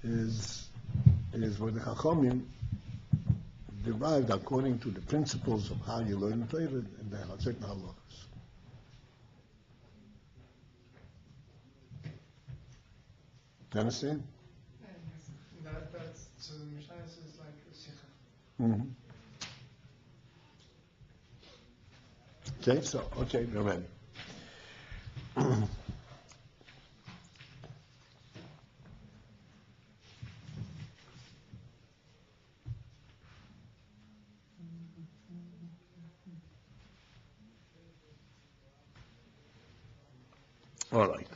is what the Chachamim derived according to the principles of how you learn Torah and the certain halachas. Do you understand? That's so the Mishnah is like a sikha. Mm-hmm. Okay, we're ready. All right.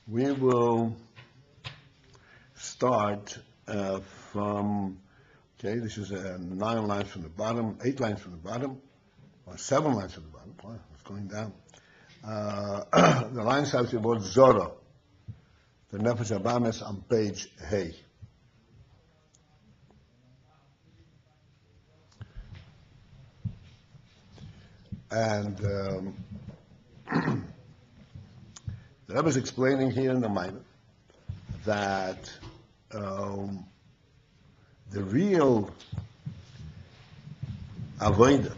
We will start from, this is 9 lines from the bottom, 8 lines from the bottom, or 7 lines from the bottom. Wow, it's going down. The line starts with the word Zora, the Nefesh Abamis on page Hey. And the Rebbe is explaining here in the MAAMAR that the real avodah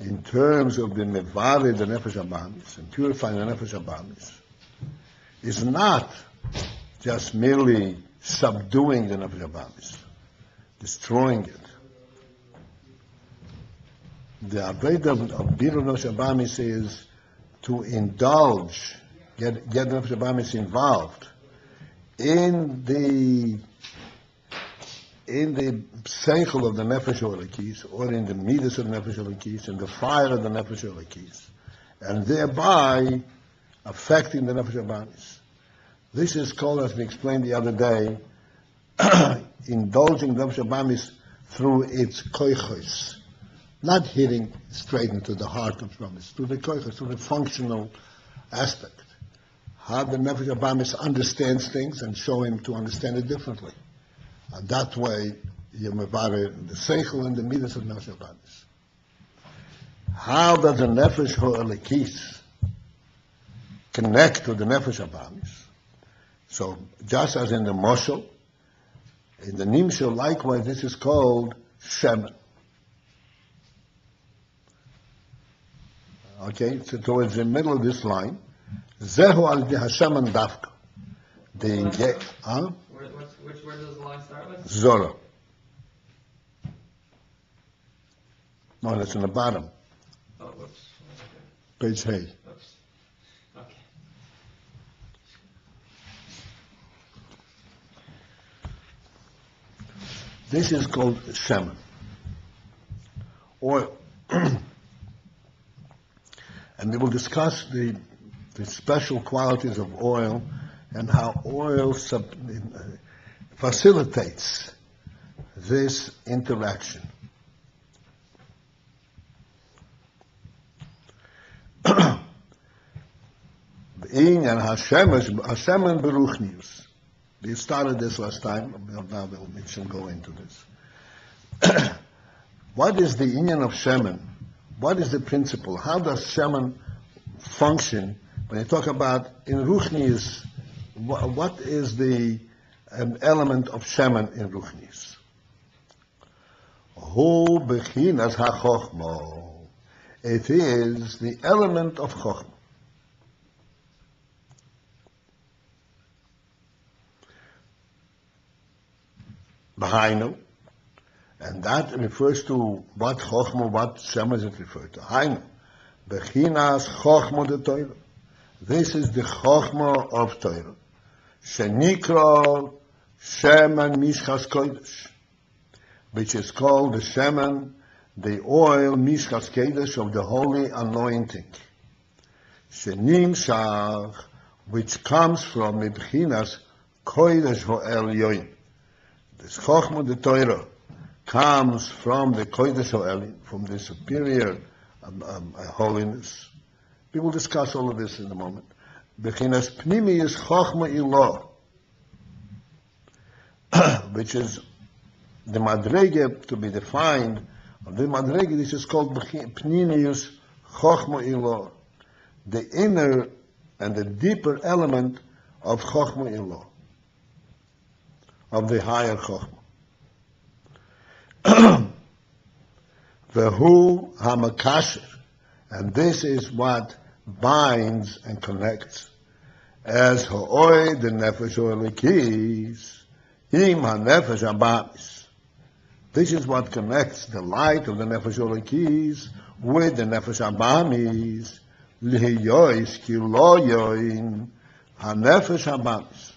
in terms of the mevared the nefesh abamis and purifying the nefesh abamis is not just merely subduing the nefesh abamis, destroying it. The avodah of birur nefesh abamis is to indulge, get the nefesh abamis involved in the seichel of the nefesh elokis, or in the midas of the nefesh elokis, in the fire of the nefesh elokis, and thereby affecting the nefesh abamis. This is called, as we explained the other day, indulging the nefesh abamis through its koichos, not hitting straight into the heart of the abamis, through the koichos, through the functional aspect. How the nefesh abamis understands things and show him to understand it differently. And that way, you mevarer the seichel and the midas of nefesh abamis. How does the nefesh elokis connect to the nefesh abamis? So, just as in the moshel, in the nimshel, likewise, this is called shemen. Okay, so towards the middle of this line, Zehu al di Hashemen dafka. Which word does the line start with? Zora. No, that's in the bottom. Oh, whoops. Page Hey. Oops. Okay. This is called shemen, oil. And we will discuss the special qualities of oil and how oil facilitates this interaction. In and Hashemen beruchnius. We started this last time. Now we shall go into this. What is the inyan of shemen? What is the principle? How does shemen function? When you talk about in ruchnius, what is the element of shemen in ruchnius? Hu bechinas ha-chochma. It is the element of chochma. B'hainu, and that refers to what chochma, what shemen is it referred to. Hainu, bechinas chochma de Torah. This is the chochma of Torah. Shenikra shemen mishchas kodesh, which is called the shemen, the oil mishchas kodesh of the holy anointing. Shenimshach, which comes from bechinas kodesh ho'elyoin. This chochma de Torah comes from the kodesh ho'elyoin, from the superior holiness. We will discuss all of this in a moment. Bechinas pnimi is chochma ilah, which is the madrege to be defined And the Madrege, this is called Pnimius Chochma Ilo, the inner and the deeper element of Chochma Ilo, of the higher Chochma. Vehu hamakasher, and this is what binds and connects, as ha'oi the nefesh olikis, im ha-nefesh abamis. This is what connects the light of the nefesh olikis with the nefesh abamis, lihiyois ki lo yoin ha-nefesh abamis,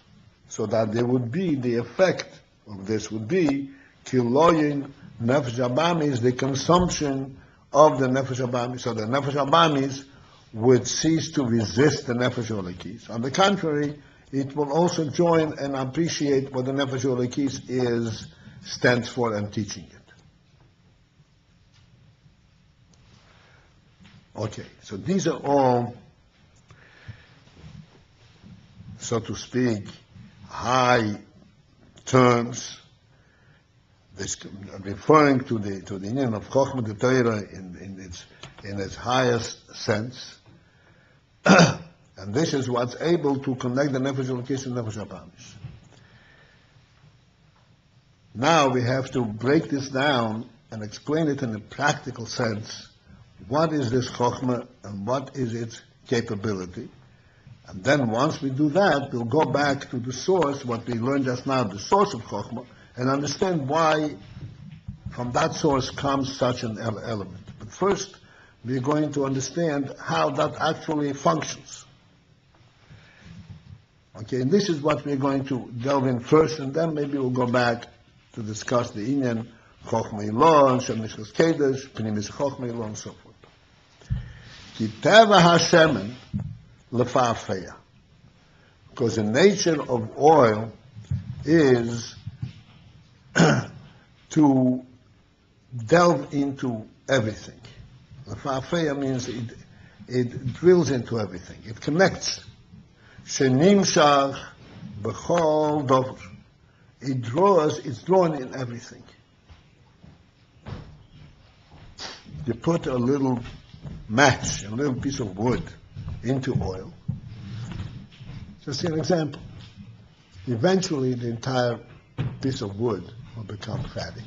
so that there would be the effect of this would be ki lo yoin nefesh abamis, the consumption of the nefesh abamis, so the nefesh abamis would cease to resist the nefesh olikis. On the contrary, it will also join and appreciate what the nefesh olikis stands for and teaching it. Okay, so these are all, so to speak, high terms, this, referring to the union of Chochmah the Torah in its highest sense. And this is what's able to connect the Nefesh Elokis and Nefesh Abamis. Now we have to break this down and explain it in a practical sense. What is this Chochmah and what is its capability? And then once we do that, we'll go back to the source, what we learned just now, the source of Chochmah, and understand why from that source comes such an element. But first, we're going to understand how that actually functions. Okay, and this is what we're going to delve in first, and then maybe we'll go back to discuss the Inyan, Chochmah Ilo, and Shem Mishkas Kedesh, Pnimis Chochmah Ilo, and so forth. Ki teva hashemen lefa'afeya. Because the nature of oil is to delve into everything. Lefa'afeya means it drills into everything. It connects. Shenimshach b'chol dover. It's drawn in everything. You put a little match, a little piece of wood into oil. Just an example. Eventually the entire piece of wood will become fatty.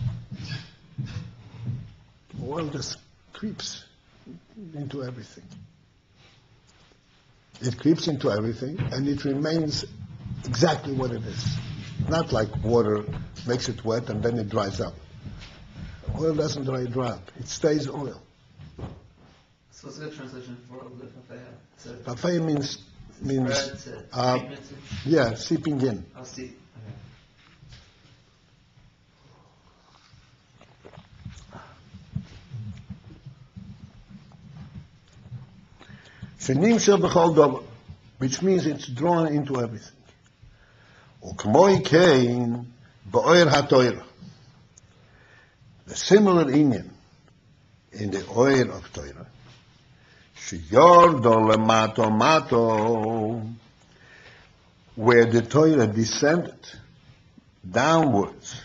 Oil just creeps into everything. It creeps into everything and it remains exactly what it is. Not like water makes it wet and then it dries up. Oil doesn't dry up. It stays oil. So what's the translation for the papaya? Papaya means seeping in. I'll see. Shenimshach b'chol dover, which means it's drawn into everything. Ukmoi kein ba'oir ha'toira. The similar inyan in the oil of Torah, sheyordo lemato mato, where the Torah descended downwards,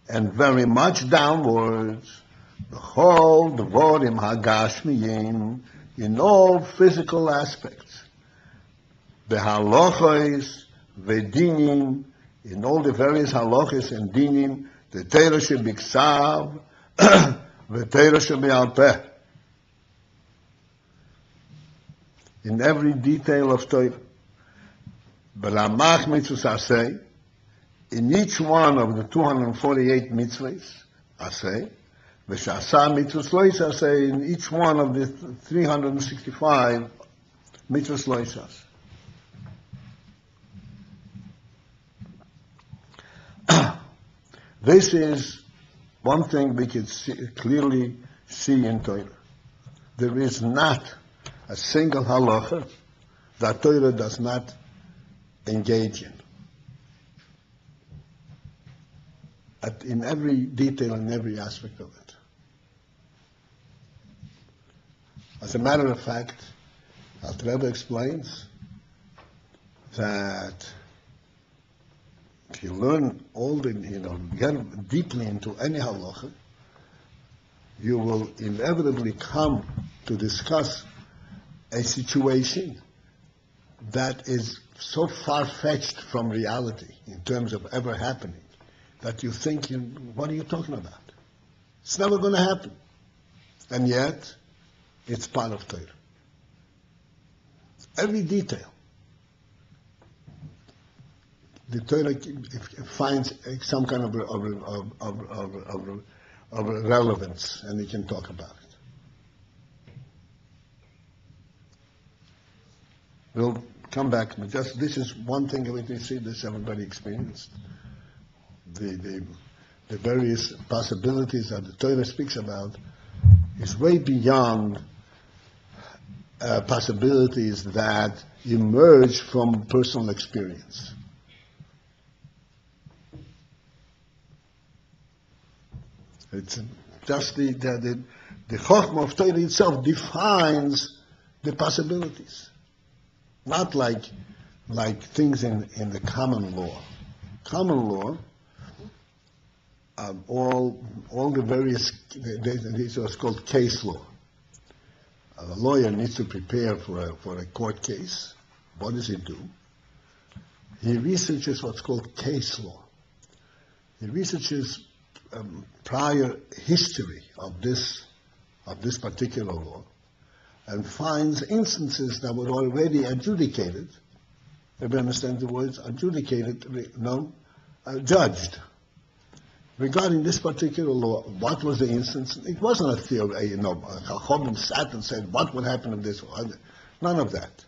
and very much downwards, the whole devorim hagashmiyim, in all physical aspects, the halachos, the dinim, in all the various halachos and dinim, the Torah should be ksav, the Torah should be al peh. In every detail of Torah. B'lamach mitzvahs aseh, in each one of the 248 mitzvahs, aseh, v'sha'asa mitzvahs lo aseh, in each one of the 365 mitzvahs lo aseh. This is one thing we can clearly see in Torah. There is not a single halacha that Torah does not engage in. In every detail and every aspect of it. As a matter of fact, REBBE explains that if you learn all the, get deeply into any halacha, you will inevitably come to discuss a situation that is so far-fetched from reality in terms of ever happening that you think, what are you talking about? It's never going to happen. And yet, it's part of Torah. Every detail. The Torah finds some kind of relevance, and we can talk about it. We'll come back, but just this is one thing that we see this everybody experienced. The various possibilities that the Torah speaks about is way beyond possibilities that emerge from personal experience. It's just the Chochmah of Torah itself defines the possibilities, not like things in the common law. Common law, all the various, these are called case law. A lawyer needs to prepare for a court case. What does he do? He researches what's called case law. He researches prior history of this particular law, and finds instances that were already adjudicated. Everybody understand the words? Adjudicated, judged. Regarding this particular law, what was the instance? It wasn't a theory, Chacham sat and said, what would happen if this? None of that.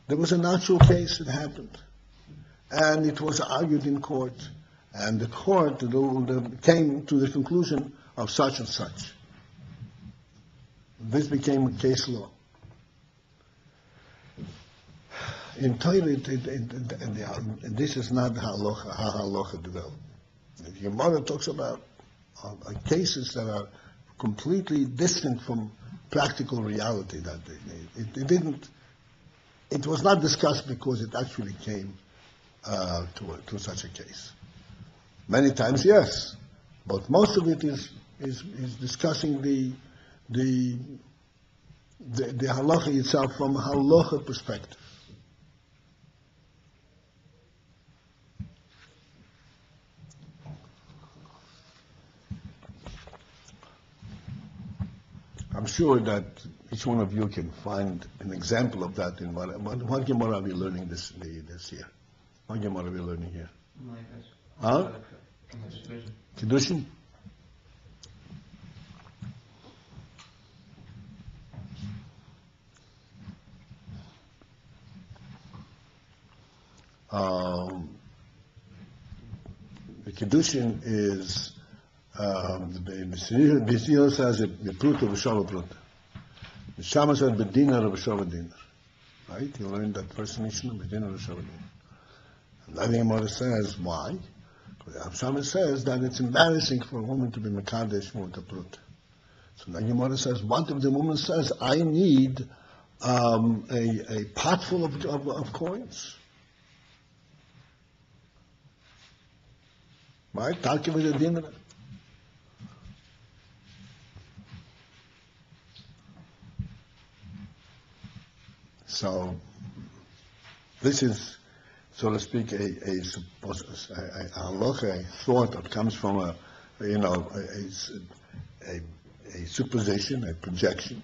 There was an actual case that happened, and it was argued in court, and the court came to the conclusion of such and such. This became a case law. In Torah, this is not how halacha developed. The Gemara talks about cases that are completely distant from practical reality. That it was not discussed because it actually came to such a case. Many times, yes, but most of it is discussing the halacha itself from a halacha perspective. I'm sure that each one of you can find an example of that in what Gemara are we learning this year? What Gemara are we learning here? Huh? Kiddushin? The Kiddushin is the B'Siyah says the Prut of Shava Prut. The Shama says B'Dinar of Shava Dinar. Right? You learned that first Mishnah, B'Dinar of Shava Dinar. And then the Gemara says, why? Because Shama says that it's embarrassing for a woman to be Mekadesh with a Prut. So then the Gemara says, what if the woman says, I need a pot full of coins? Right? Talking with a dinner. So, this is, so to speak, a halacha, a thought that comes from a supposition, a projection,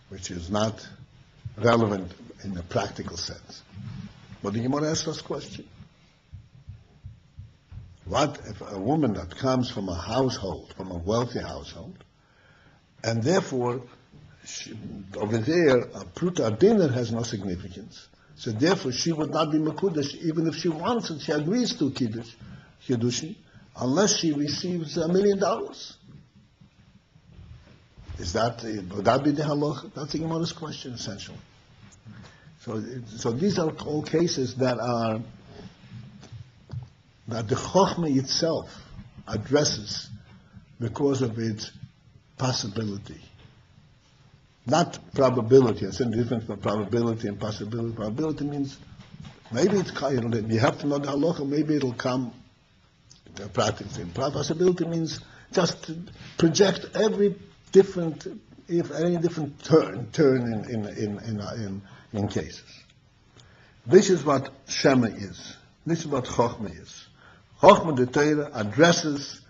which is not relevant in a practical sense. But the Gemara asks us a question. What if a woman that comes from a household, from a wealthy household, and therefore over there, a pruta dinner has no significance. So therefore, she would not be mekudesh, even if she wants it. She agrees to kiddushin, unless she receives $1 million. Would that be the halacha? That's the Gemara's question, essentially. So these are all cases that the Chochmah itself addresses because of its possibility. Not probability. I said the difference between probability and possibility. Probability means maybe you have to know the halacha, maybe it'll come practically. Possibility means just project every different turn in cases. This is what Shema is. This is what Chochmah is. Chochmah, the Torah, addresses,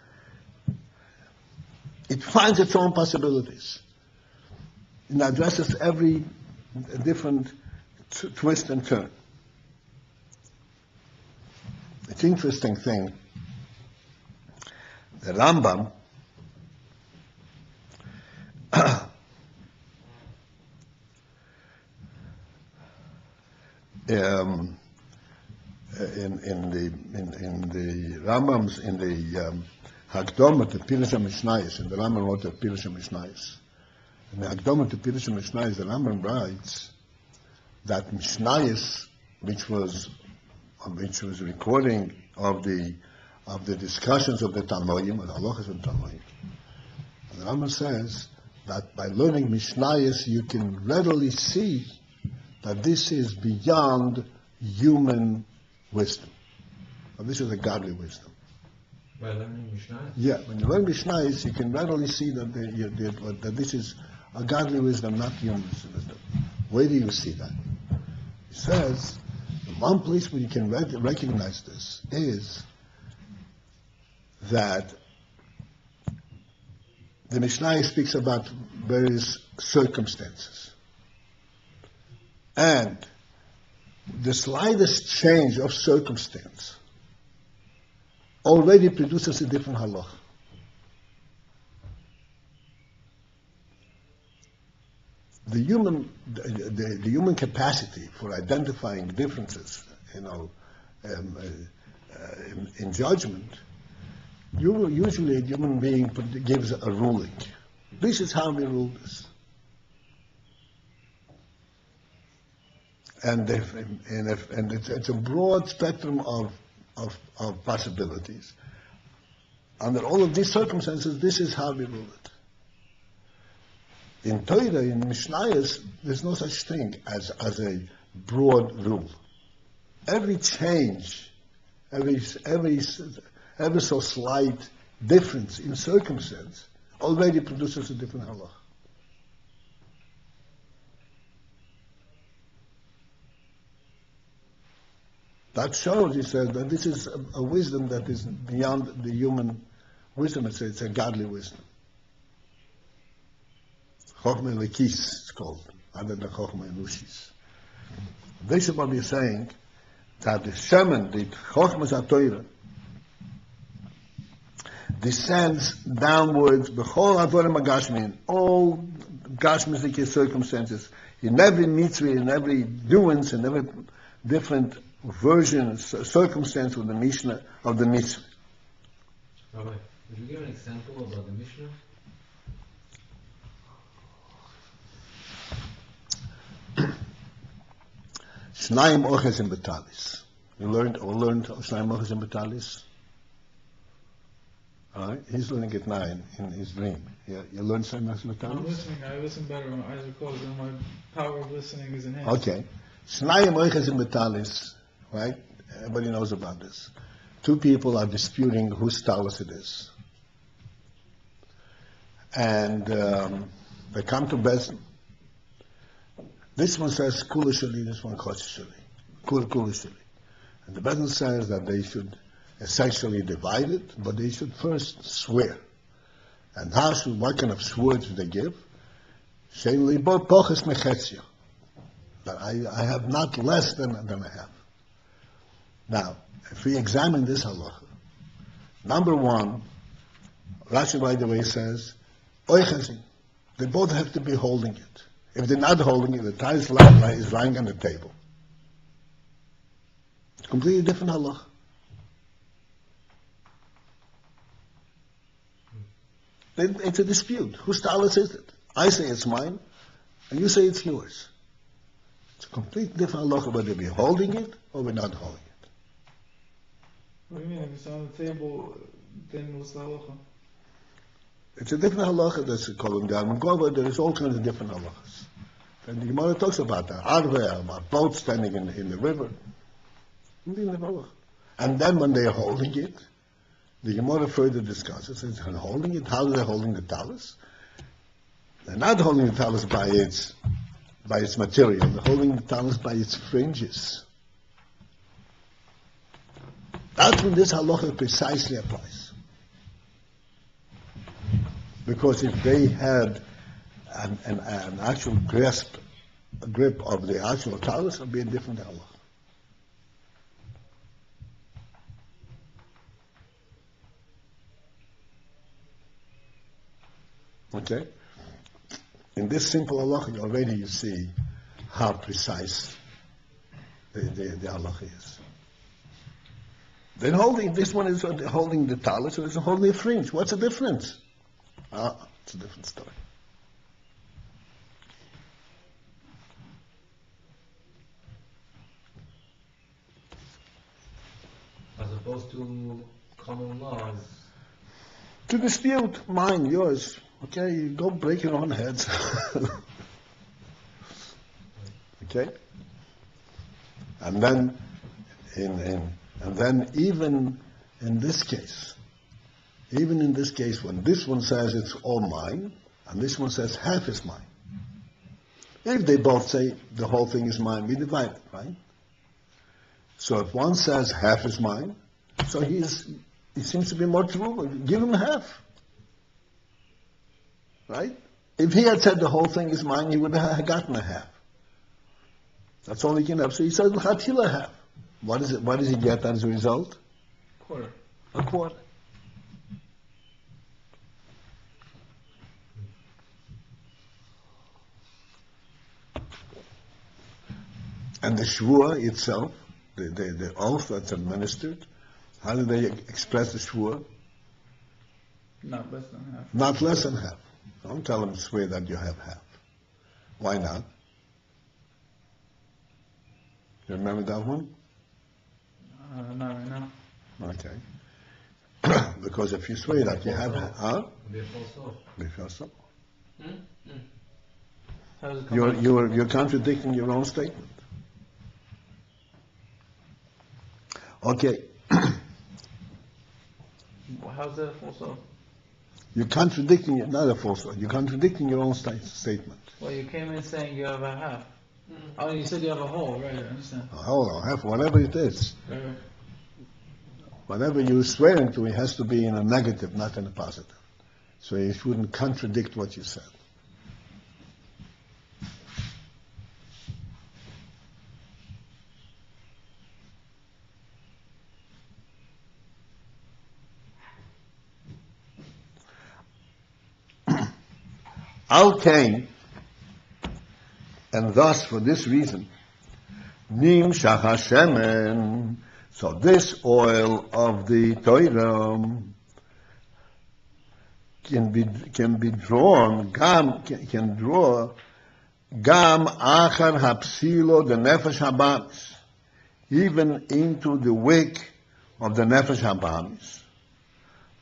it finds its own possibilities. It addresses every different twist and turn. It's an interesting thing. The Rambam in the Rambam's in the Hakdama to Pirush HaMishnayos, and the Rambam wrote the Pirush HaMishnayos. In the Hakdama to Pirush HaMishnayos, the Rambam writes that Mishnayos, which was recording of the discussions of the Tanoim, or the halachas of the Tanoim. And the Rambam says that by learning Mishnayos, you can readily see that this is beyond human wisdom. But this is a godly wisdom. By learning Mishnayos? Yeah, when you learn Mishnayos, you can readily see that this is a godly wisdom, not human wisdom. Where do you see that? He says, the one place where you can recognize this is that the Mishnah speaks about various circumstances. And the slightest change of circumstance already produces a different halach. The human capacity for identifying differences, in judgment, usually a human being gives a ruling. This is how we rule this. And it's a broad spectrum of possibilities. Under all of these circumstances, this is how we rule it. In Torah, in Mishnayos, there's no such thing as a broad rule. Every change, every so slight difference in circumstance already produces a different halach. That shows, he said, that this is a wisdom that is beyond the human wisdom. It's a godly wisdom. Chochmah Lekis, it's called, other than Chochmah Enushis. This is what we're saying, that the Shemen, the Chochmah HaTorah, descends downwards, b'chol ha'dvarim ha'gashmi, in all gashmistic circumstances, in every mitzvah, in every nuance, in every different version, circumstance of the Mishnah, of the mitzvah. Rabbi, would you give an example about the Mishnah? Shnayim oches in betalis. You learned Shnayim oches in betalis? All right, he's learning it now in his dream. Yeah, you learned Shnayim oches in betalis? I'm listening. I listen better when my eyes are closed and my power of listening is enhanced. Okay. Shnayim oches in betalis, right? Everybody knows about this. Two people are disputing whose talis it is. And they come to Bezdin. This one says kula shali, this one kol shali. Kula shali. And the Bezdin says that they should essentially divide it, but they should first swear. And what kind of swords do they give? That I have not less than I have. Now, if we examine this halacha, number one, Rashi, by the way, says, oichazin. They both have to be holding it. If they're not holding it, the tie is lying on the table. It's completely different halacha. It's a dispute. Whose talis is it? I say it's mine, and you say it's yours. It's a completely different halacha whether we're holding it or we're not holding it. What do you mean? If it's on the table, then what's the halacha? It's a different halacha that's called in the Almagova. There is all kinds of different halachas. And the Gemara talks about that. Arve, about boats standing in the river. And then when they are holding it, The Gemara further discusses, it's holding it, how are they holding the talus? They're not holding the talus by its material, they're holding the talus by its fringes. That's when this halacha precisely applies. Because if they had an actual grip of the actual talus, it would be a different halacha. Okay? In this simple halacha, already you see how precise the halacha is. Then this one is holding the talus, so it's holding a fringe. What's the difference? It's a different story. As opposed to common laws. To dispute, mine, yours. Okay, you go break your own heads. Okay? And then even in this case, when this one says it's all mine, and this one says half is mine, if they both say the whole thing is mine, we divide it, right? So if one says half is mine, so he seems to be more true, give him half. Right? If he had said the whole thing is mine, he would have gotten a half. That's all he can have. So he said l'chatchila half. What does he get as a result? Quarter. A quarter. And the shvua itself, the oath that's administered, how do they express the shvua? Not less than half. Not less than half. Don't tell them swear that you have half. Why not? You remember that one? Not right now. Okay. Because if you swear that you have half, Before so. How does it come you're contradicting your own statement. Okay. How's that a false oath? You're contradicting, not a false one, you're contradicting your own statement. Well, you came in saying you have a half. Oh, you said you have a whole, right? I understand. Hold on, half, whatever it is. Right. Whatever you're swearing to, it has to be in a negative, not in a positive. So you shouldn't contradict what you said. Al Kain, and thus for this reason, Nim Shachashemen, so this oil of the Torah can be drawn, can draw Gam Achar Hapsilo the Nefesh Habamis, even into the wick of the Nefesh Habamis.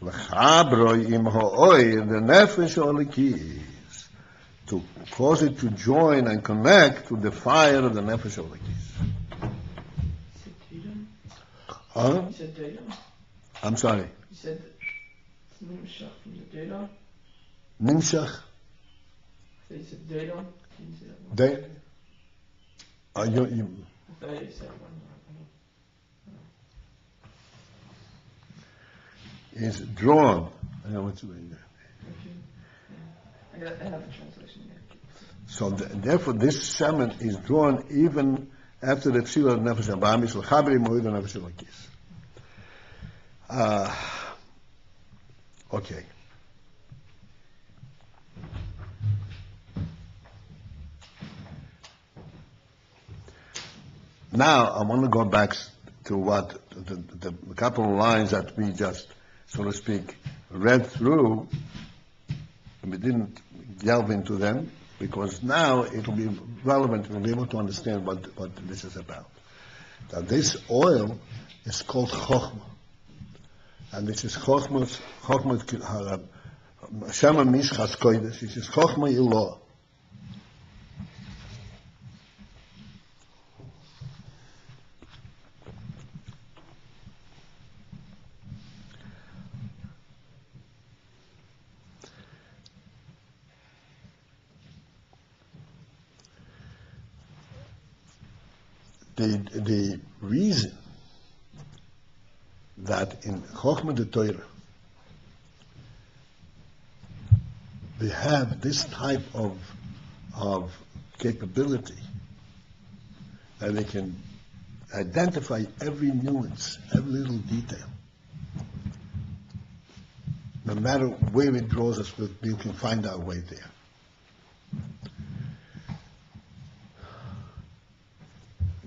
L'chabroi im ha'oir the Nefesh Olikis, to cause it to join and connect to the fire of the Nefesh Olikis. Huh? You said data? I'm sorry. You said it's Nimshach from the data? Nimshach. So you said data? Can you say that one? They. I thought you said one. Is drawn. I know what's doing there. I have a translation here. So therefore, this semen is drawn even after the tefillah of Nefesh Habamis, l'chabri moed Nefesh Elokis. Okay. Now I want to go back to what the couple of lines that we just, so to speak, read through, and we didn't delve into them, because now it will be relevant, we'll be able to understand what this is about. That this oil is called Chochmah, and this is Chochmah Shema Mishchas Kodesh, this is Chochmah Ilah. The reason that in Chochmah the Torah we have this type of capability that we can identify every nuance, every little detail. No matter where it draws us, we can find our way there.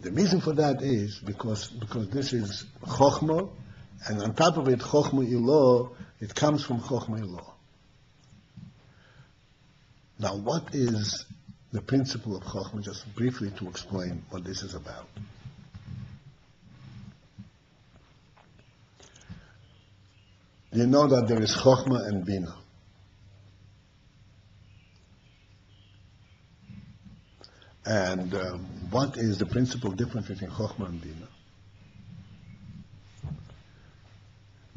The reason for that is because this is Chochmah, and on top of it, Chochmah Ilah, it comes from Chochmah Ilah. Now, what is the principle of Chochmah? Just briefly to explain what this is about. You know that there is Chochmah and Bina. And what is the principal difference between Chochmah and Bina?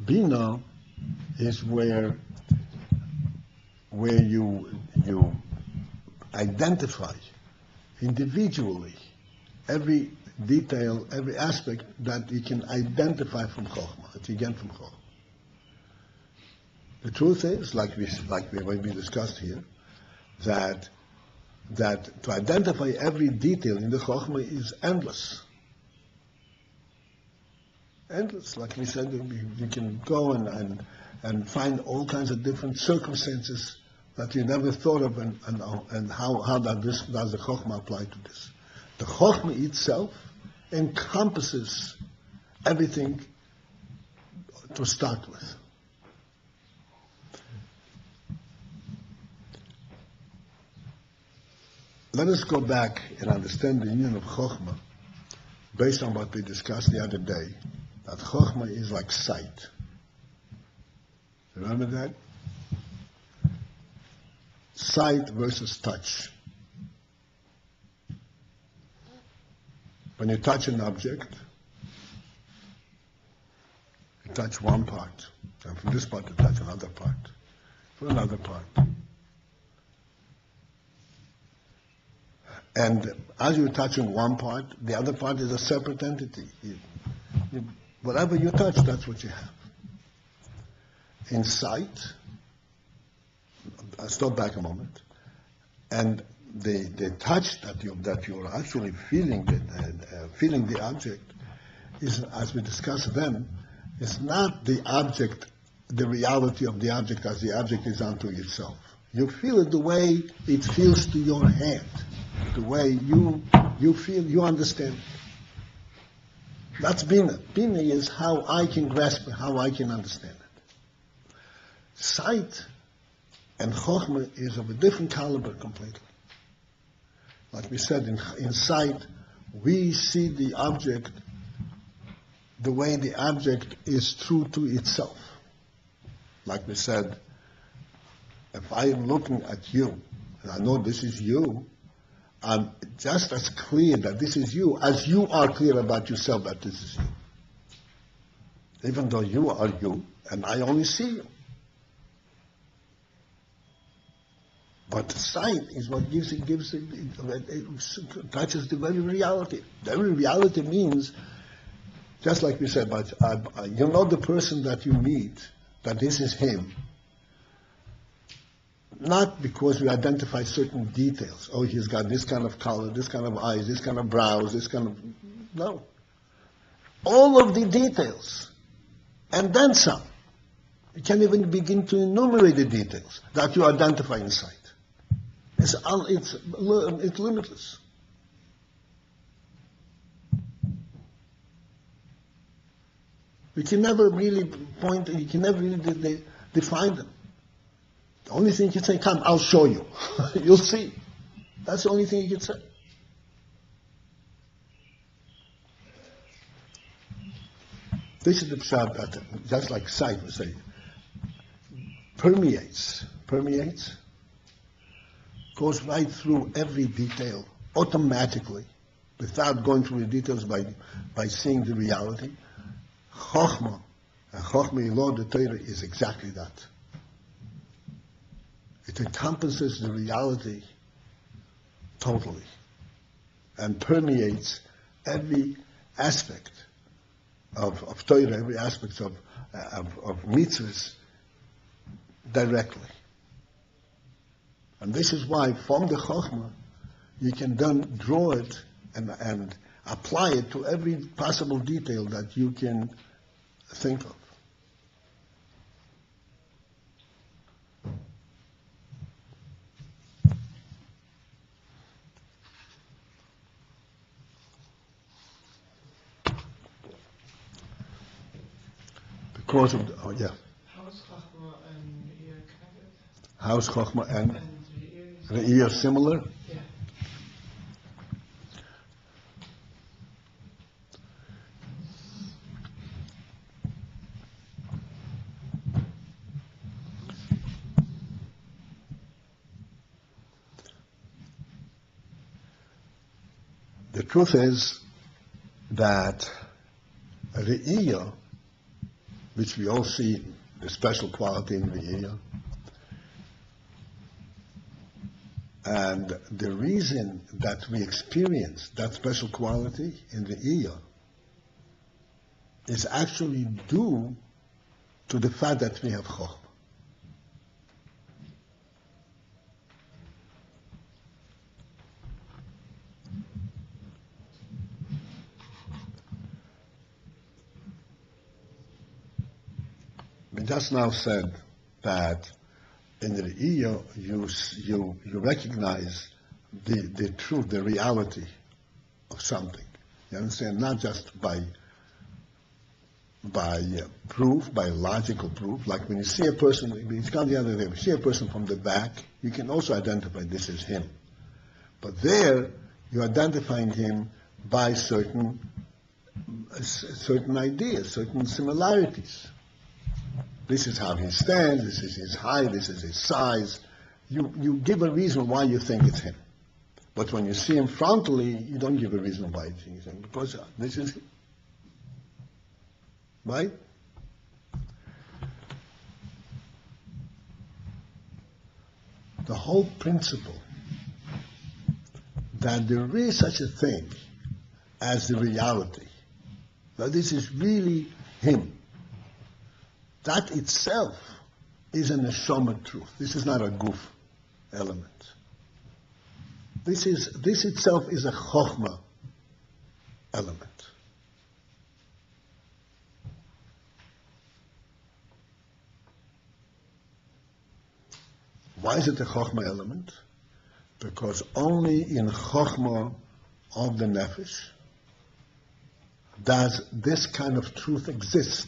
Bina is where you identify individually every detail, every aspect that you can identify from Chochmah, that you get from Chochmah. The truth is, like we discussed here, that to identify every detail in the Chochmah is endless. Endless. Like we said, we can go and find all kinds of different circumstances that you never thought of, and how does the Chochmah apply to this. The Chochmah itself encompasses everything to start with. Let us go back and understand the union of Chochmah based on what we discussed the other day, that Chochmah is like sight. Remember that? Sight versus touch. When you touch an object, you touch one part, and from this part you touch another part, from another part. And as you're touching one part, the other part is a separate entity. Whatever you touch, that's what you have. In sight, I'll stop back a moment, and the touch that you're actually feeling the object is, as we discussed then, is not the object, the reality of the object as the object is unto itself. You feel it the way it feels to your hand. The way you feel, you understand. That's Bina. Bina is how I can grasp it, how I can understand it. Sight and Chochmah is of a different caliber completely. Like we said, in sight, we see the object the way the object is true to itself. Like we said, if I am looking at you, and I know this is you, I'm just as clear that this is you as you are clear about yourself that this is you. Even though you are you, and I only see you. But sight is what it touches the very reality. The very reality means, just like we said, but you know the person that you meet, that this is him. Not because we identify certain details. Oh, he's got this kind of color, this kind of eyes, this kind of brows, this kind of... No. All of the details. And then some. You can't even begin to enumerate the details that you identify in sight. It's limitless. You can never really point, you can never really define them. The only thing you can say, come, I'll show you. You'll see. That's the only thing you can say. This is the pshat that, just like sight, we say, permeates, goes right through every detail, automatically, without going through the details by seeing the reality. Chochmah, and Chochmah Ilah, the Torah, is exactly that. It encompasses the reality totally and permeates every aspect of Torah, every aspect of mitzvahs directly. And this is why from the Chokhmah you can then draw it and apply it to every possible detail that you can think of. Because of the, oh yeah. How's Chachma and Re'iyah connected? How's Chokhmah and And Re'iyah similar? yeah. The truth is that Re'iyah, which we all see the special quality in Re'iyah, and the reason that we experience that special quality in Re'iyah is actually due to the fact that we have Chokhmah. We just now said that in the Re'iyah you recognize the truth, the reality of something. You understand? Not just by proof, by logical proof. Like when you see a person, it's called the other way. When you see a person from the back, you can also identify this as him. But there, you're identifying him by certain ideas, certain similarities. This is how he stands, this is his height, this is his size. You give a reason why you think it's him. But when you see him frontally, you don't give a reason why you think it's him, because this is him. Right? The whole principle that there is such a thing as the reality, that this is really him, that itself is an neshama truth. This is not a goof element. This itself is a chokhmah element. Why is it a chokhmah element? Because only in chokhmah of the nefesh does this kind of truth exist.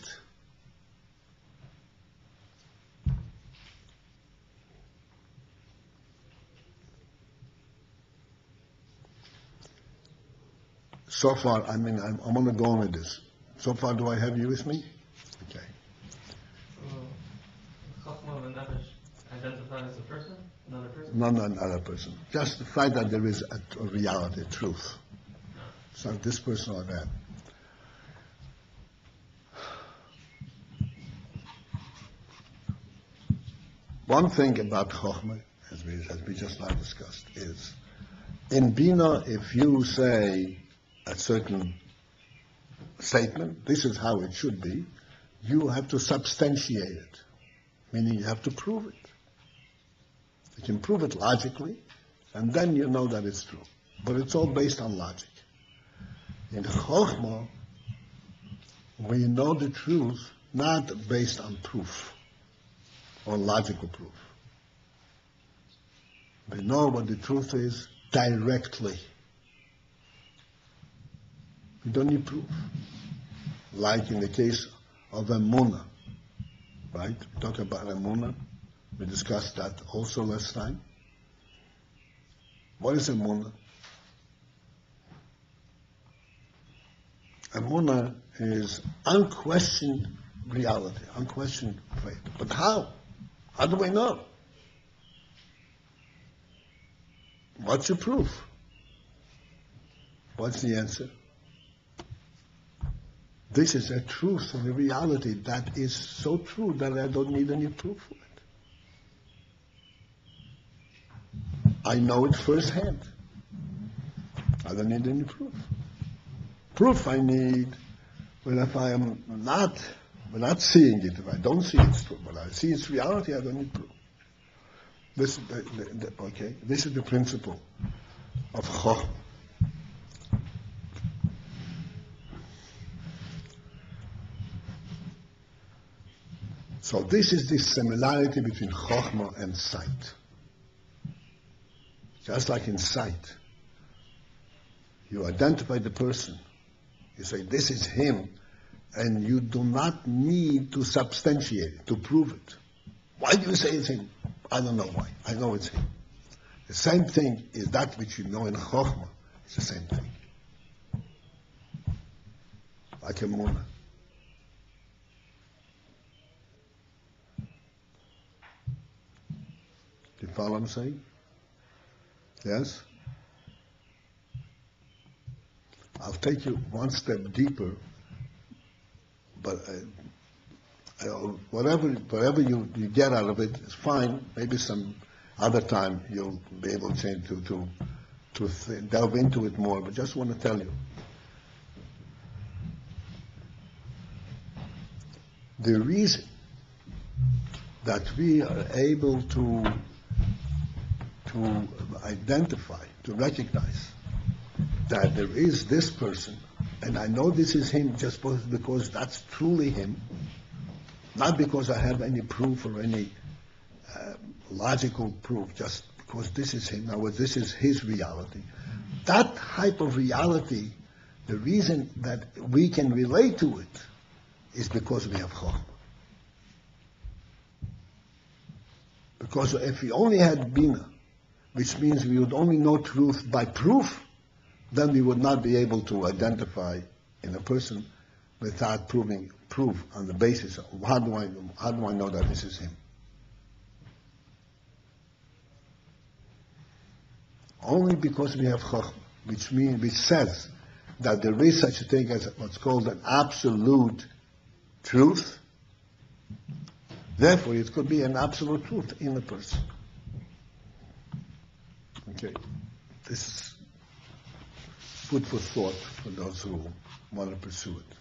So far, I'm going to go on with this. So far, do I have you with me? Okay. Chachma and Nefesh identify as a person, another person? Not another person. Just the fact that there is a reality, a truth. It's not this person or that. One thing about Chokhmah, as we just now discussed, is in Bina, if you say a certain statement, this is how it should be, you have to substantiate it, meaning you have to prove it. You can prove it logically, and then you know that it's true. But it's all based on logic. In Chokhmah, we know the truth not based on proof or logical proof. We know what the truth is directly. We don't need proof. Like in the case of Emunah, right? We talked about Emunah. We discussed that also last time. What is Emunah? Emunah is unquestioned reality, unquestioned faith. But how? How do we know? What's your proof? What's the answer? This is a truth and a reality that is so true that I don't need any proof for it. I know it firsthand. I don't need any proof. Proof I need when if I am not, when not seeing it, if I don't see it's true, but I see its reality, I don't need proof. This is okay. This is the principle of Chochmah. So this is the similarity between Chochmah and sight. Just like in sight, you identify the person. You say, this is him, and you do not need to substantiate it, to prove it. Why do you say it's him? I don't know why. I know it's him. The same thing is that which you know in Chochmah. It's the same thing. Like a Munah. Do you follow what I'm saying? Yes? I'll take you one step deeper, but whatever you get out of it is fine. Maybe some other time you'll be able to delve into it more, but just want to tell you. The reason that we are able to identify, to recognize that there is this person, and I know this is him just because that's truly him, not because I have any proof or any logical proof, just because this is him. In other words, this is his reality. That type of reality, the reason that we can relate to it is because we have Chochmah. Because if we only had Bina, which means we would only know truth by proof, then we would not be able to identify in a person without proof on the basis of how do I know that this is him? Only because we have Chochmah, which says that there is such a thing as what's called an absolute truth. Therefore, it could be an absolute truth in a person. Okay, this is food for thought for those who want to pursue it.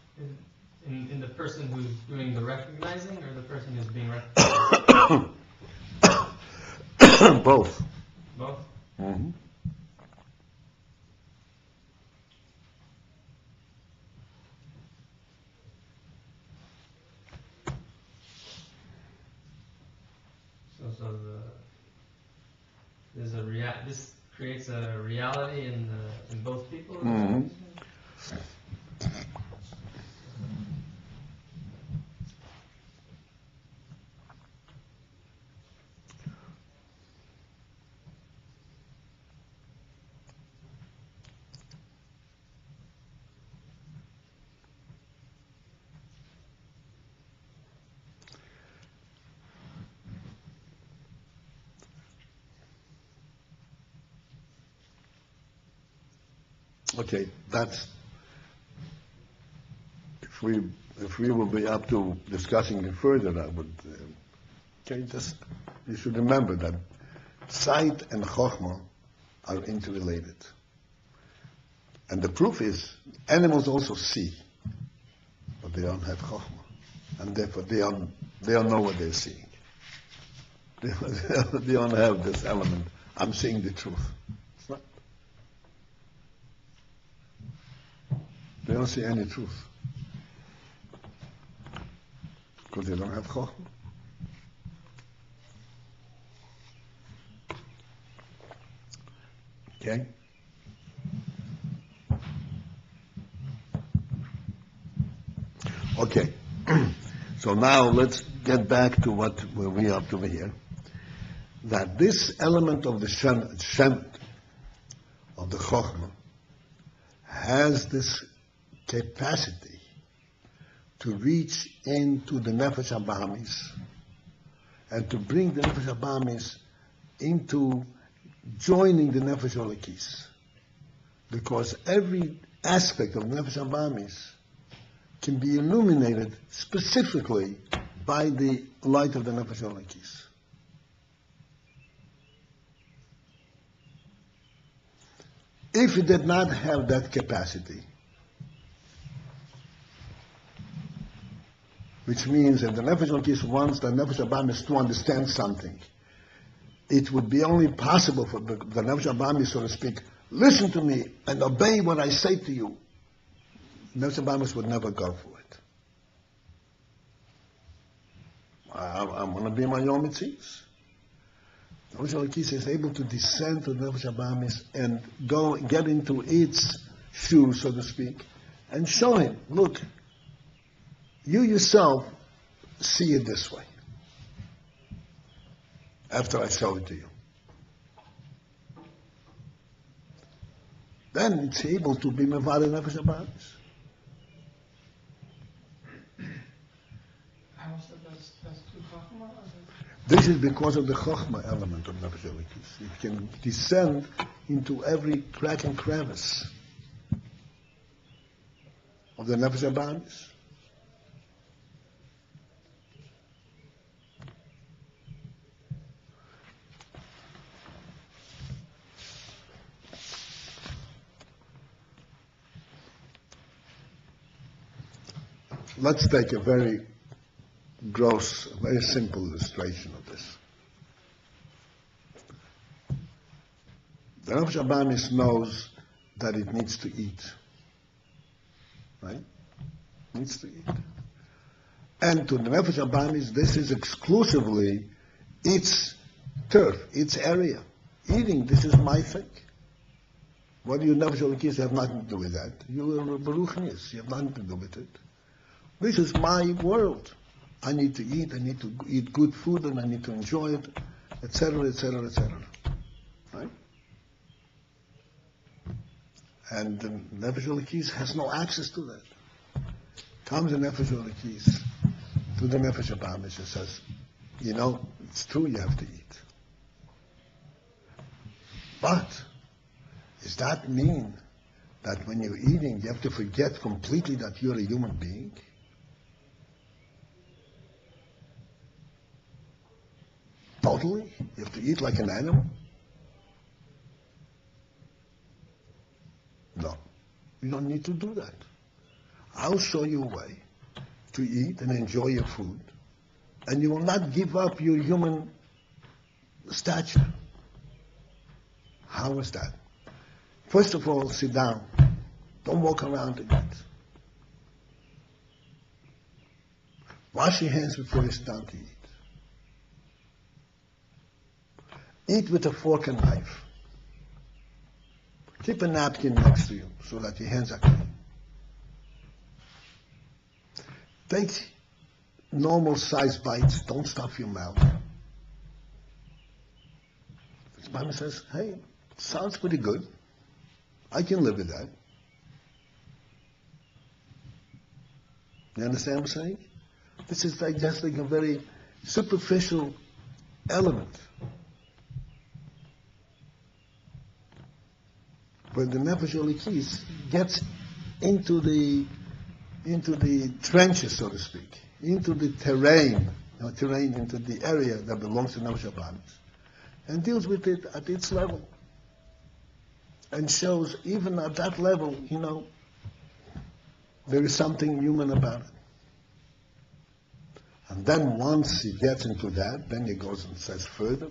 In the person who's doing the recognizing, or the person who's being recognized? Both. Both? Mm-hmm. So this creates a reality in both people? Mm-hmm. Okay, that's if we will be up to discussing it further, I would. Okay, just you should remember that sight and chokhmah are interrelated, and the proof is animals also see, but they don't have chokhmah, and therefore they don't know what they're seeing. They don't have this element. I'm seeing the truth. It's not. They don't see any truth because they don't have chokhmah. Okay? Okay. So now let's get back to where we are over here. That this element of the shemet, of the chokhmah, has this capacity to reach into the nefesh habahamis and to bring the nefesh habahamis into joining the nefesh holokis, because every aspect of nefesh habahamis can be illuminated specifically by the light of the nefesh holokis. If it did not have that capacity, which means if the Nefesh Elokis wants the Nefesh Abamis to understand something, it would be only possible for the Nefesh Abamis, so to speak, listen to me and obey what I say to you. Nefesh Abamis would never go for it. I'm going to be my own mitzvahs. Nefesh Elokis is able to descend to the Nefesh Abamis and get into its shoes, so to speak, and show him, look, you yourself see it this way after I show it to you. Then it's able to be Mevad Nefesh Abamis. How is that's too Chachma? This is because of the Chochma element of Nefesh Elokis. It can descend into every crack and crevice of the Nefesh Abamis. Let's take a very gross, very simple illustration of this. The Nefesh Abamis knows that it needs to eat. Right? Needs to eat. And to the Nefesh Abamis, this is exclusively its turf, its area. Eating, this is my thing. What do you Nefesh Elokis have nothing to do with that? You are Baruch Nis, you have nothing to do with it. This is my world. I need to eat good food, and I need to enjoy it, etc., etc., etc. Right? And the Nefesh Elokis has no access to that. Comes the Nefesh Elokis to the Nefesh Abamis and says, you know, it's true you have to eat. But does that mean that when you're eating, you have to forget completely that you're a human being? Totally? You have to eat like an animal? No. You don't need to do that. I'll show you a way to eat and enjoy your food, and you will not give up your human stature. How is that? First of all, sit down. Don't walk around and eat. Wash your hands before you sit down to eat. Eat with a fork and knife. Keep a napkin next to you so that your hands are clean. Take normal sized bites. Don't stuff your mouth. His mama says, hey, sounds pretty good. I can live with that. You understand what I'm saying? This is just like a very superficial element. When the Nefesh Elokis gets into the trenches, so to speak, into the terrain, into the area that belongs to Nefesh Abamis, and deals with it at its level, and shows even at that level, there is something human about it. And then once he gets into that, then he goes and says further,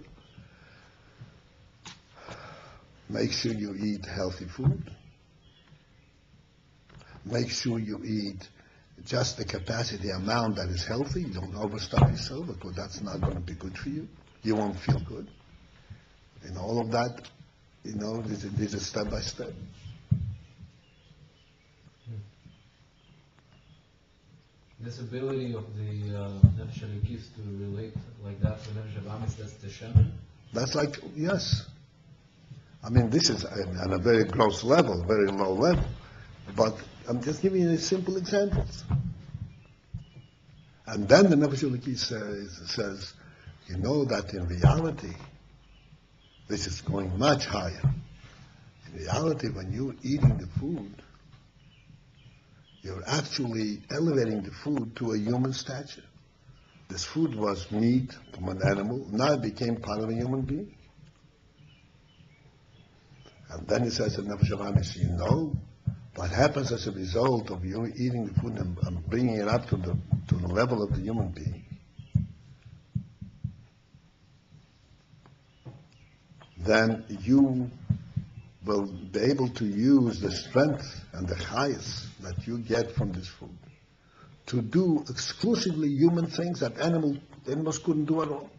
make sure you eat healthy food. Make sure you eat just the capacity amount that is healthy. You don't overstuff yourself, because that's not going to be good for you. You won't feel good. And all of that, this is step by step. This ability of the Nefesh Elokis to relate like that to Nefesh Abamis, that's the Shemen? That's like, yes. I mean, this is on a very gross level, very low level. But I'm just giving you simple examples. And then the Nefesh Elokis says, you know that in reality, this is going much higher. In reality, when you're eating the food, you're actually elevating the food to a human stature. This food was meat from an animal, now it became part of a human being. And then he says to Nefesh Abamis, What happens as a result of you eating the food and bringing it up to the level of the human being, then you will be able to use the strength and the chayas that you get from this food to do exclusively human things that animals couldn't do at all.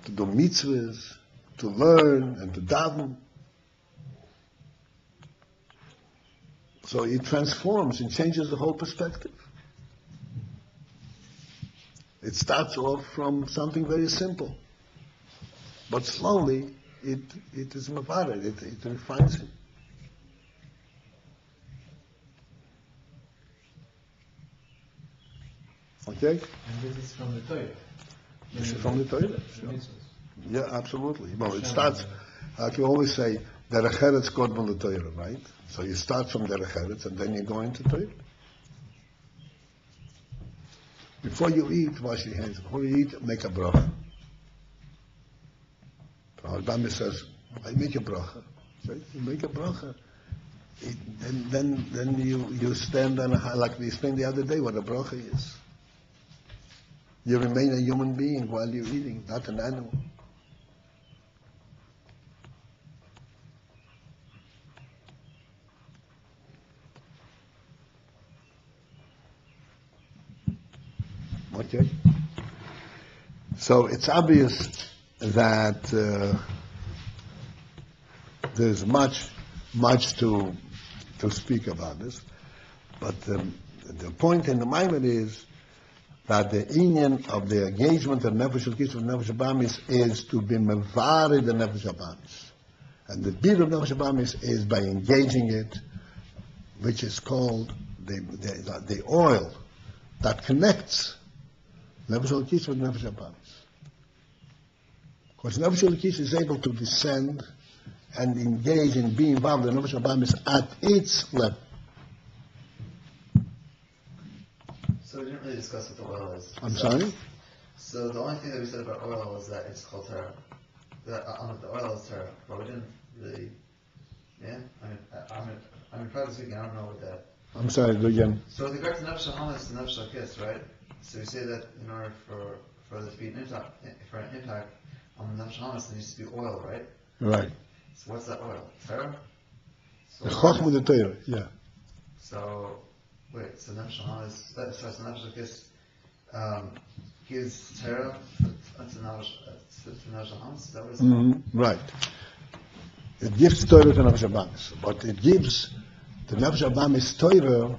To do mitzvahs, to learn and to daven. So it transforms and changes the whole perspective. It starts off from something very simple, but slowly it is mavared, it refines him. Okay? And this is from the Torah. This is from the Torah. The Sure. mitzvahs. Yeah, absolutely. Well, it starts, like you always say, derech eretz kodmon l'Torah, right? So you start from derech eretz and then you go into Torah. Before you eat, wash your hands. Before you eat, make a bracha. Our Rabbi says, I make a bracha. So you make a bracha. Then you stand on like we explained the other day what a bracha is. You remain a human being while you're eating, not an animal. Okay? So it's obvious that there's much to speak about this, but the point in the MAAMAR is that the inyan of the engagement of Nefesh Elokis with Nefesh Abamis is to be mevared the Nefesh Abamis. And the bir of Nefesh Abamis is by engaging it, which is called the oil that connects Nefesh Elokis with Nefesh Abamis. Because Nefesh Elokis is able to descend and engage and be involved in Nefesh Abamis at its level. So we didn't really discuss what the oil is. I'm sorry? So the only thing that we said about oil is that it's called Torah. The oil is Torah, but we didn't really. Yeah, I mean, practically speaking, I don't know what that. I'm sorry, do again. So with regard to Nefesh HaHamas and Nefesh HaKis, right? So we say that in order for there to be an impact on the Nefesh HaHamas, there needs to be oil, right? Right. So what's that oil? Torah? The Chochmah the Torah, yeah. So wait, so Nefesh HaHamas, so Nefesh HaKis gives Torah to Nefesh HaHamas. Is that what it's called? Right. It gives Torah to Nefesh Abamis, but it gives the Nefesh Abamis Torah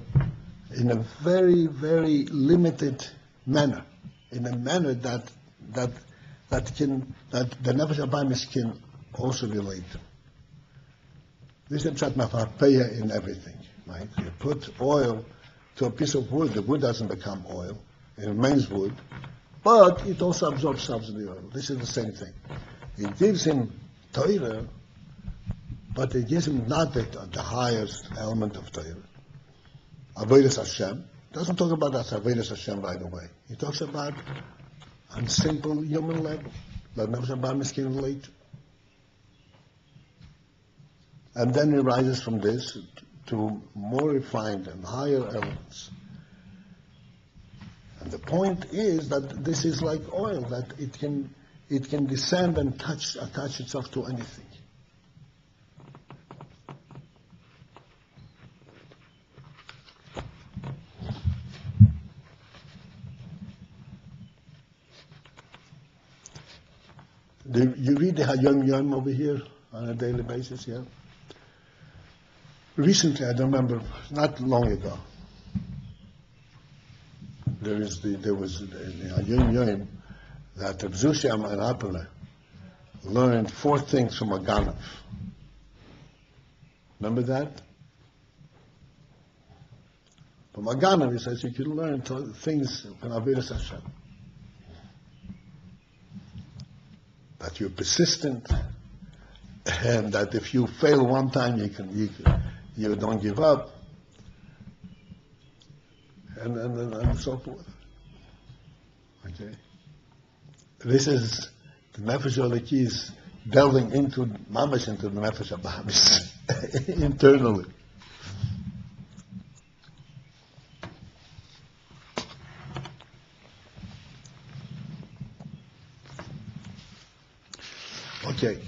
in a very, very limited manner, in a manner that the Nefesh Abamis can also relate to. This is Pshat Mafarpeya in everything, right? You put oil to a piece of wood, the wood doesn't become oil, it remains wood, but it also absorbs some of the oil. This is the same thing. It gives him Torah, but it gives him not the highest element of Torah. Avodas Hashem. Doesn't talk about that Avodas Hashem right away. He talks about on simple human level that Nefesh Abamis can relate to. And then he rises from this to more refined and higher elements. And the point is that this is like oil, that it can descend and attach itself to anything. You read the HAYOIM over here on a daily basis, yeah? Recently, I don't remember, not long ago, there was the HAYOIM that Reb Zusham and Apele learned 4 things from a Ganav. Remember that? From a Ganav, he says you can learn things from Avodas Hashem. That you're persistent, and that if you fail one time, you don't give up, and so forth. Okay, this is the Nefesh Elokis delving into Mamash, into the Nefesh Abamis. internally. Okay.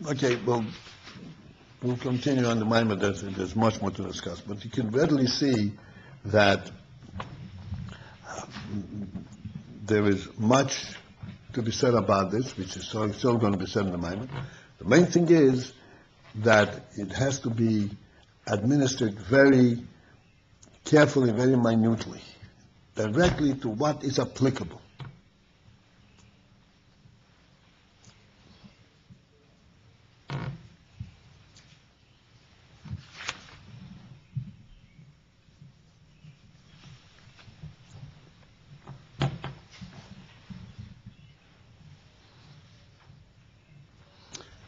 Okay, well, we'll continue on the MAAMAR. There's much more to discuss, but you can readily see that there is much to be said about this, which is still going to be said in the MAAMAR. The main thing is that it has to be administered very carefully, very minutely, directly to what is applicable.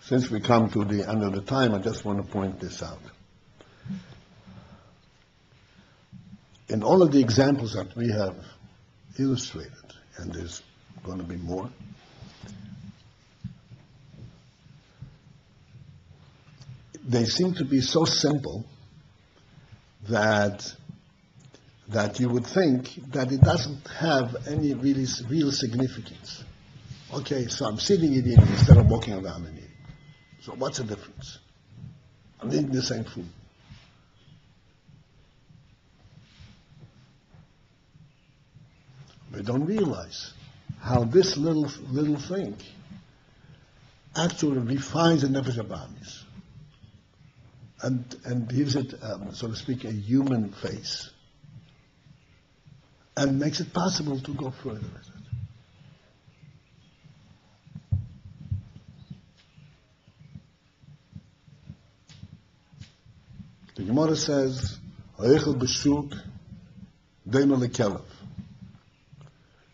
Since we come to the end of the time, I just want to point this out. In all of the examples that we have illustrated, and there's going to be more, they seem to be so simple that you would think that it doesn't have any really real significance. Okay, so I'm sitting and eating instead of walking around and eating. So what's the difference? I'm eating the same food. We don't realize how this little thing actually refines the nefesh habahamis and gives it, so to speak, a human face, and makes it possible to go further with it. The Gemara says, "Ha'echel b'shuk deinu lekelev."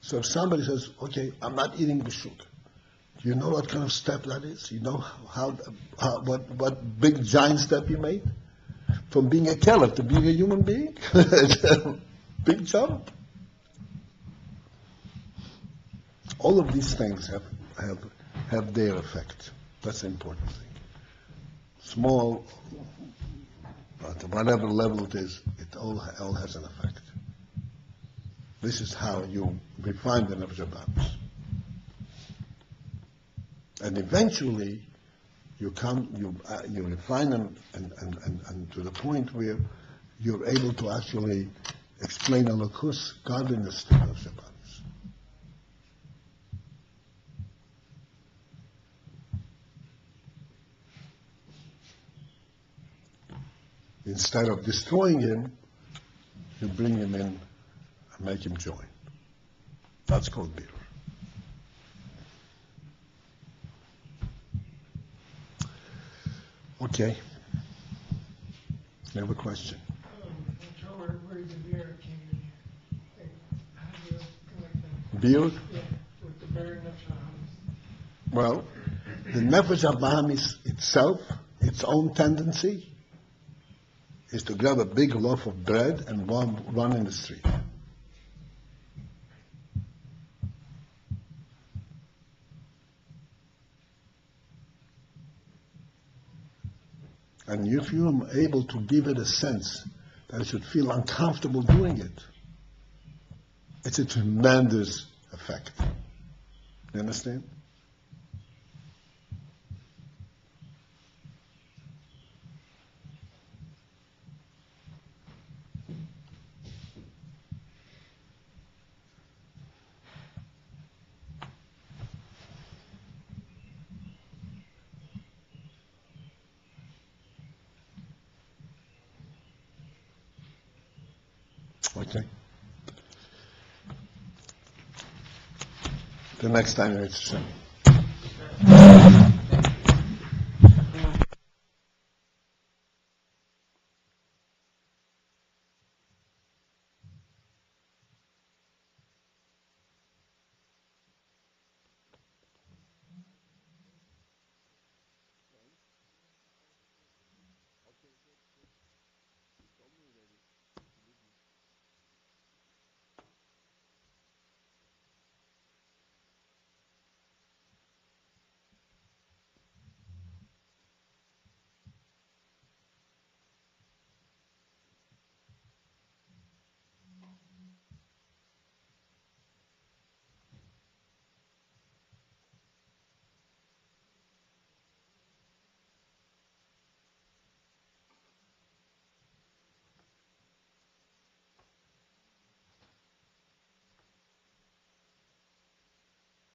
So if somebody says, "Okay, I'm not eating b'shuk," do you know what kind of step that is? You know what big giant step he made from being a kelev to being a human being? It's a big jump. All of these things have their effect. That's the important thing. Small, but whatever level it is, it all has an effect. This is how you refine the nefesh habahamis. And eventually, you refine them and to the point where you're able to actually explain Elokus, godliness to nefesh habahamis. Instead of destroying him, you bring him in and make him join. That's called beer. Okay. You have a question? Where the beer came in here. Like, how do you connect them? Beer? Yeah, with the beer and nefesh habahamis. Well, the nefesh habahamis itself, its own tendency, is to grab a big loaf of bread and run in the street. And if you are able to give it a sense that it should feel uncomfortable doing it, it's a tremendous effect. You understand? Okay. The next time it's